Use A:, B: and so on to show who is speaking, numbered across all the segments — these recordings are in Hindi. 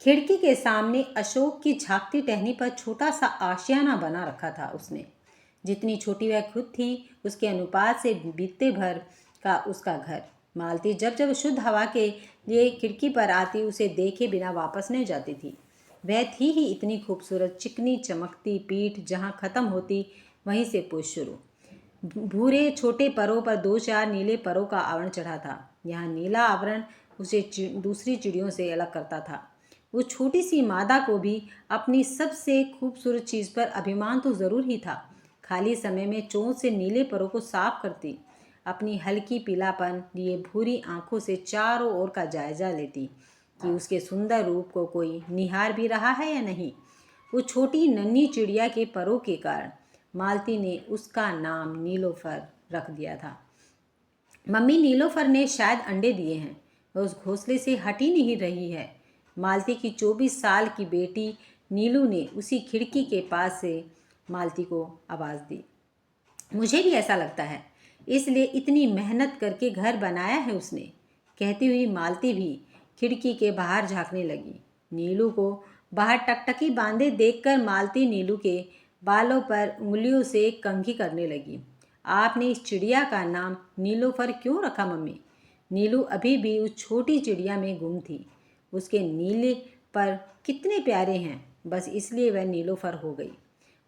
A: खिड़की के सामने अशोक की झांकती टहनी पर छोटा सा आशियाना बना रखा था उसने। जितनी छोटी वह खुद थी, उसके अनुपात से बीते भर का उसका घर। मालती जब जब शुद्ध हवा के लिए खिड़की पर आती, उसे देखे बिना वापस नहीं जाती थी। वह थी ही इतनी खूबसूरत, चिकनी चमकती पीठ जहाँ खत्म होती वहीं से पूछ शुरू। भूरे छोटे परों पर दो चार नीले परों का आवरण चढ़ा था। यहाँ नीला आवरण उसे दूसरी चिड़ियों से अलग करता था। उस छोटी सी मादा को भी अपनी सबसे खूबसूरत चीज़ पर अभिमान तो ज़रूर ही था। खाली समय में चोंच से नीले परों को साफ करती, अपनी हल्की पीलापन लिए भूरी आंखों से चारों ओर का जायजा लेती कि उसके सुंदर रूप को कोई निहार भी रहा है या नहीं। उस छोटी नन्ही चिड़िया के परों के कारण मालती ने उसका नाम नीलोफर रख दिया था। मम्मी, नीलोफर ने शायद अंडे दिए हैं। वह उस घोंसले से हट ही नहीं रही है। मालती की 24 साल की बेटी नीलू ने उसी खिड़की के पास से मालती को आवाज़ दी। मुझे भी ऐसा लगता है, इसलिए इतनी मेहनत करके घर बनाया है उसने, कहती हुई मालती भी खिड़की के बाहर झांकने लगी। नीलू को बाहर टकटकी बांधे देखकर मालती नीलू के बालों पर उंगलियों से कंघी करने लगी। आपने इस चिड़िया का नाम नीलोफर क्यों रखा मम्मी? नीलू अभी भी उस छोटी चिड़िया में गुम थी। उसके नीले पर कितने प्यारे हैं, बस इसलिए वह नीलोफर हो गई।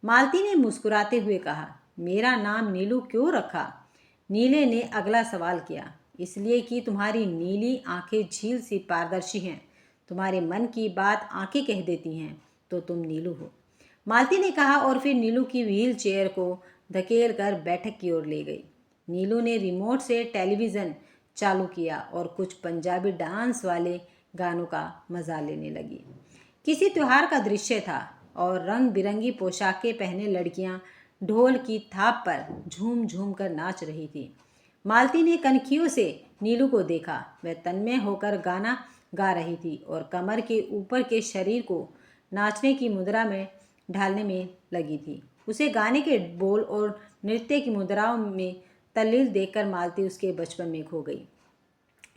A: मालती ने मुस्कुराते हुए कहा, मेरा नाम नीलू क्यों रखा? नीले ने अगला सवाल किया। इसलिए कि तुम्हारी नीली आंखें झील सी पारदर्शी हैं। तुम्हारे मन की बात आंखें कह देती हैं, तो तुम नीलू हो, मालती ने कहा और फिर नीलू की व्हील चेयर को धकेल कर बैठक की ओर ले गई। नीलू ने रिमोट से टेलीविज़न चालू किया और कुछ पंजाबी डांस वाले गानों का मजा लेने लगी। किसी त्योहार का दृश्य था और रंग बिरंगी पोशाकें पहने लड़कियां ढोल की थाप पर झूम झूम कर नाच रही थी। मालती ने कनखियों से नीलू को देखा। वह तन्मय होकर गाना गा रही थी और कमर के ऊपर के शरीर को नाचने की मुद्रा में ढालने में लगी थी। उसे गाने के बोल और नृत्य की मुद्राओं में तल्लीन देखकर मालती उसके बचपन में खो गई।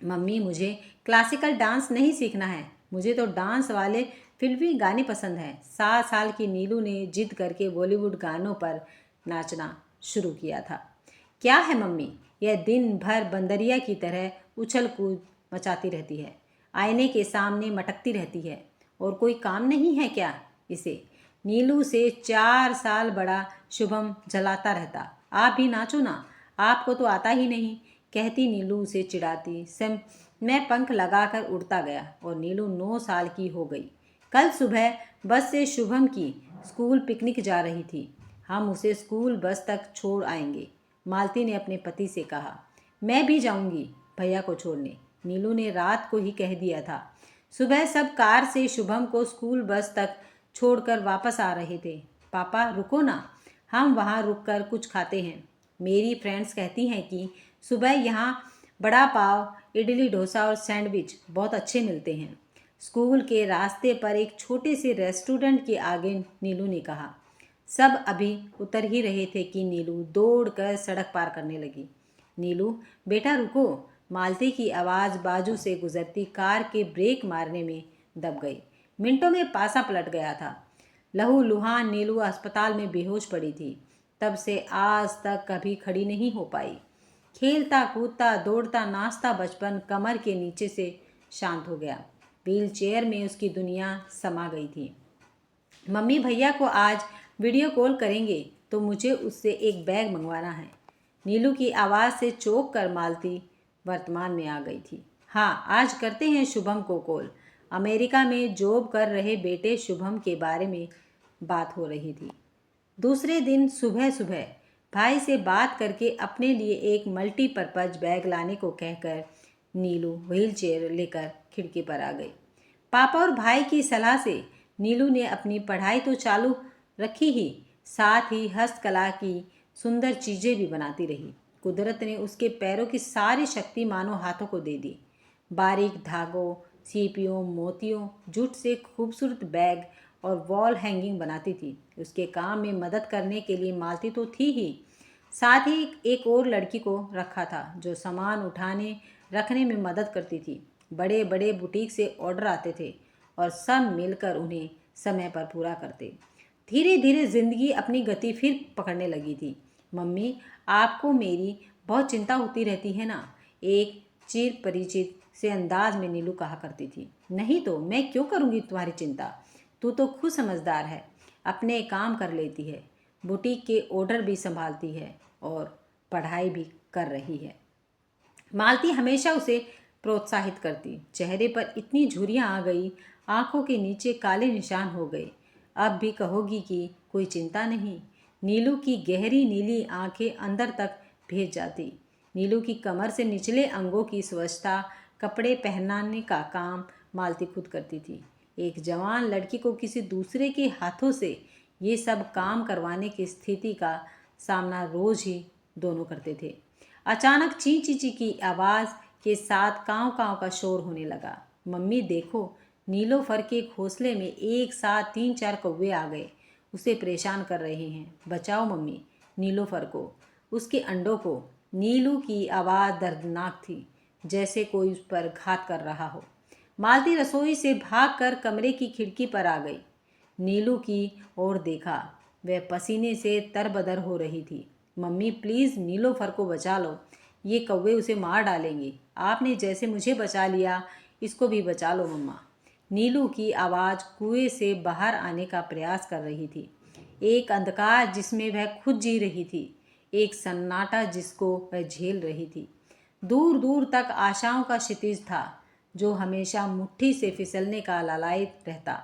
A: मम्मी, मुझे क्लासिकल डांस नहीं सीखना है, मुझे तो डांस वाले फिल्मी गाने पसंद हैं। 7 साल की नीलू ने जिद करके बॉलीवुड गानों पर नाचना शुरू किया था। क्या है मम्मी, यह दिन भर बंदरिया की तरह उछल कूद मचाती रहती है, आईने के सामने मटकती रहती है, और कोई काम नहीं है क्या इसे? नीलू से 4 साल बड़ा शुभम जलाता रहता। आप भी नाचो ना, आपको तो आता ही नहीं, कहती नीलू उसे चिढ़ाती। मैं पंख लगाकर उड़ता गया और नीलू 9 साल की हो गई। कल सुबह बस से शुभम की स्कूल पिकनिक जा रही थी। हम उसे स्कूल बस तक छोड़ आएंगे, मालती ने अपने पति से कहा। मैं भी जाऊंगी भैया को छोड़ने, नीलू ने रात को ही कह दिया था। सुबह सब कार से शुभम को स्कूल बस तक छोड़कर वापस आ रहे थे। पापा रुको ना, हम वहाँ रुककर कुछ खाते हैं। मेरी फ्रेंड्स कहती हैं कि सुबह यहाँ बड़ा पाव, इडली डोसा और सैंडविच बहुत अच्छे मिलते हैं। स्कूल के रास्ते पर एक छोटे से रेस्टोरेंट के आगे नीलू ने कहा। सब अभी उतर ही रहे थे कि नीलू दौड़कर सड़क पार करने लगी। नीलू बेटा रुको, मालती की आवाज़ बाजू से गुजरती कार के ब्रेक मारने में दब गई। मिनटों में पासा पलट गया था। लहूलुहान नीलू अस्पताल में बेहोश पड़ी थी। तब से आज तक कभी खड़ी नहीं हो पाई। खेलता कूदता दौड़ता नाचता बचपन कमर के नीचे से शांत हो गया। व्हील चेयर में उसकी दुनिया समा गई थी। मम्मी, भैया को आज वीडियो कॉल करेंगे तो मुझे उससे एक बैग मंगवाना है। नीलू की आवाज़ से चौंक कर मालती वर्तमान में आ गई थी। हाँ, आज करते हैं शुभम को कॉल। अमेरिका में जॉब कर रहे बेटे शुभम के बारे में बात हो रही थी। दूसरे दिन सुबह सुबह भाई से बात करके अपने लिए एक मल्टीपर्पज बैग लाने को कहकर नीलू व्हील चेयर लेकर खिड़की पर आ गई। पापा और भाई की सलाह से नीलू ने अपनी पढ़ाई तो चालू रखी ही, साथ ही हस्तकला की सुंदर चीज़ें भी बनाती रही। कुदरत ने उसके पैरों की सारी शक्ति मानो हाथों को दे दी। बारीक धागों, सीपियों, मोतियों, जूट से खूबसूरत बैग और वॉल हैंगिंग बनाती थी। उसके काम में मदद करने के लिए मालती तो थी ही, साथ ही एक और लड़की को रखा था जो सामान उठाने रखने में मदद करती थी। बड़े बड़े बुटीक से ऑर्डर आते थे और सब मिलकर उन्हें समय पर पूरा करते। धीरे धीरे जिंदगी अपनी गति फिर पकड़ने लगी थी। मम्मी, आपको मेरी बहुत चिंता होती रहती है ना? एक चिर परिचित से अंदाज में नीलू कहा करती थी। नहीं तो मैं क्यों करूँगी तुम्हारी चिंता? तू तो खुद समझदार है, अपने काम कर लेती है, बुटीक के ऑर्डर भी संभालती है और पढ़ाई भी कर रही है। मालती हमेशा उसे प्रोत्साहित करती। चेहरे पर इतनी झुर्रियाँ आ गई, आंखों के नीचे काले निशान हो गए। अब भी कहोगी कि कोई चिंता नहीं? नीलू की गहरी नीली आंखें अंदर तक भेज जाती। नीलू की कमर से निचले अंगों की स्वच्छता, कपड़े पहनाने का काम मालती खुद करती थी। एक जवान लड़की को किसी दूसरे के हाथों से ये सब काम करवाने की स्थिति का सामना रोज ही दोनों करते थे। अचानक ची ची ची की आवाज़ के साथ काँव काँव का शोर होने लगा। मम्मी देखो, नीलोफर के घोंसले में एक साथ 3-4 कौवे आ गए, उसे परेशान कर रहे हैं। बचाओ मम्मी नीलोफर को, उसके अंडों को। नीलू की आवाज़ दर्दनाक थी, जैसे कोई उस पर घात कर रहा हो। मालती रसोई से भागकर कमरे की खिड़की पर आ गई। नीलू की ओर देखा, वह पसीने से तरबदर हो रही थी। मम्मी प्लीज़ नीलोफर को बचा लो, ये कौवे उसे मार डालेंगे। आपने जैसे मुझे बचा लिया, इसको भी बचा लो मम्मा। नीलू की आवाज़ कुएं से बाहर आने का प्रयास कर रही थी। एक अंधकार जिसमें वह खुद जी रही थी, एक सन्नाटा जिसको वह झेल रही थी। दूर दूर तक आशाओं का क्षितिज था, जो हमेशा मुट्ठी से फिसलने का लालायित रहता।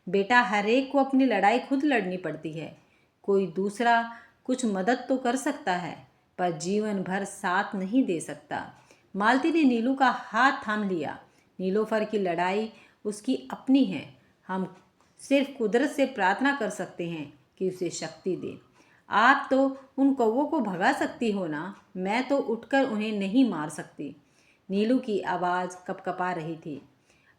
A: बेटा, हर एक को अपनी लड़ाई खुद लड़नी पड़ती है। कोई दूसरा कुछ मदद तो कर सकता है, पर जीवन भर साथ नहीं दे सकता। मालती ने नीलू का हाथ थाम लिया। नीलोफर की लड़ाई उसकी अपनी है। हम सिर्फ कुदरत से प्रार्थना कर सकते हैं कि उसे शक्ति दे। आप तो उन कौवों को भगा सकती हो ना, मैं तो उठकर उन्हें नहीं मार सकती। नीलू की आवाज़ कपकपा रही थी।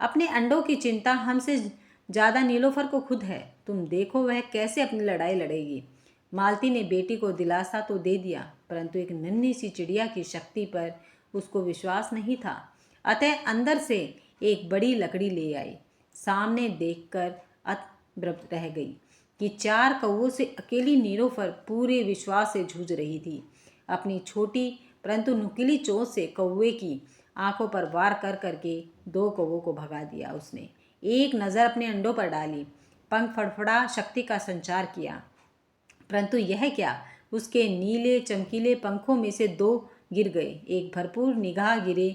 A: अपने अंडों की चिंता हमसे ज़्यादा नीलोफर को खुद है। तुम देखो वह कैसे अपनी लड़ाई लड़ेगी। मालती ने बेटी को दिलासा तो दे दिया, परंतु एक नन्ही सी चिड़िया की शक्ति पर उसको विश्वास नहीं था। अतः अंदर से एक बड़ी लकड़ी ले आई। सामने देखकर अतः रह गई कि 4 कौवों से अकेली नीलोफर पूरे विश्वास से जूझ रही थी। अपनी छोटी परंतु नुकीली चोंच से कौवे की आंखों पर वार कर करके 2 कौवों को भगा दिया उसने। एक नज़र अपने अंडों पर डाली, पंख फड़फड़ा शक्ति का संचार किया, परंतु यह क्या, उसके नीले चमकीले पंखों में से 2 गिर गए। एक भरपूर निगाह गिरे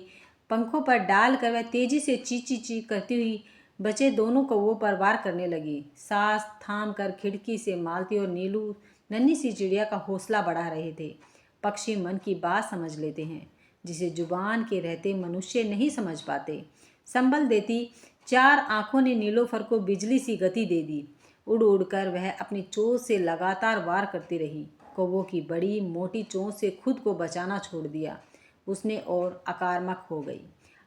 A: पंखों पर डालकर वह तेजी से ची ची ची करती हुई बचे दोनों कौवों पर वार करने लगी। सांस थाम कर खिड़की से मालती और नीलू नन्ही सी चिड़िया का हौसला बढ़ा रहे थे। पक्षी मन की बात समझ लेते हैं, जिसे जुबान के रहते मनुष्य नहीं समझ पाते। संबल देती 4 आंखों ने नीलोफर को बिजली सी गति दे दी। उड़ उड़कर वह अपनी चोंच से लगातार वार करती रही। कौवों की बड़ी मोटी चोंच से खुद को बचाना छोड़ दिया उसने और आक्रामक हो गई।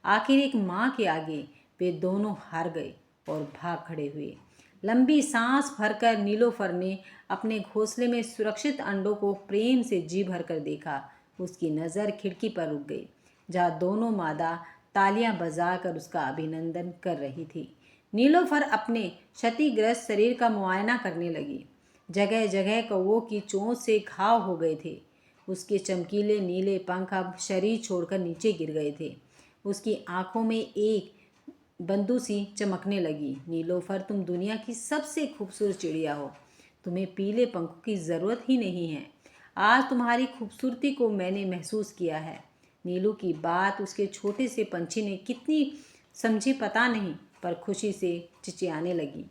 A: आखिर एक माँ के आगे वे दोनों हार गए और भाग खड़े हुए। लंबी सांस भरकर नीलोफर ने अपने घोंसले में सुरक्षित अंडों को प्रेम से जी भरकर देखा। उसकी नज़र खिड़की पर रुक गई, जहाँ दोनों मादा तालियां बजाकर उसका अभिनंदन कर रही थी। नीलोफर अपने क्षतिग्रस्त शरीर का मुआयना करने लगी। जगह जगह कौवों की चोंच से घाव हो गए थे। उसके चमकीले नीले पंख अब शरीर छोड़कर नीचे गिर गए थे। उसकी आंखों में एक बंदू सी चमकने लगी। नीलोफर, तुम दुनिया की सबसे खूबसूरत चिड़िया हो। तुम्हें पीले पंखों की ज़रूरत ही नहीं है। आज तुम्हारी खूबसूरती को मैंने महसूस किया है। नीलू की बात उसके छोटे से पंछी ने कितनी समझी पता नहीं, पर खुशी से चिचियाने लगी।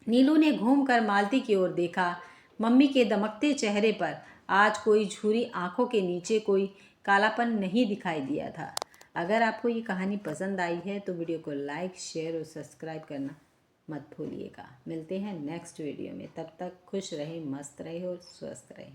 A: नीलू ने घूमकर मालती की ओर देखा। मम्मी के दमकते चेहरे पर आज कोई झूरी आंखों के नीचे कोई कालापन नहीं दिखाई दिया था। अगर आपको ये कहानी पसंद आई है तो वीडियो को लाइक, शेयर और सब्सक्राइब करना मत भूलिएगा। मिलते हैं नेक्स्ट वीडियो में। तब तक खुश रहें, मस्त रहें और स्वस्थ रहें।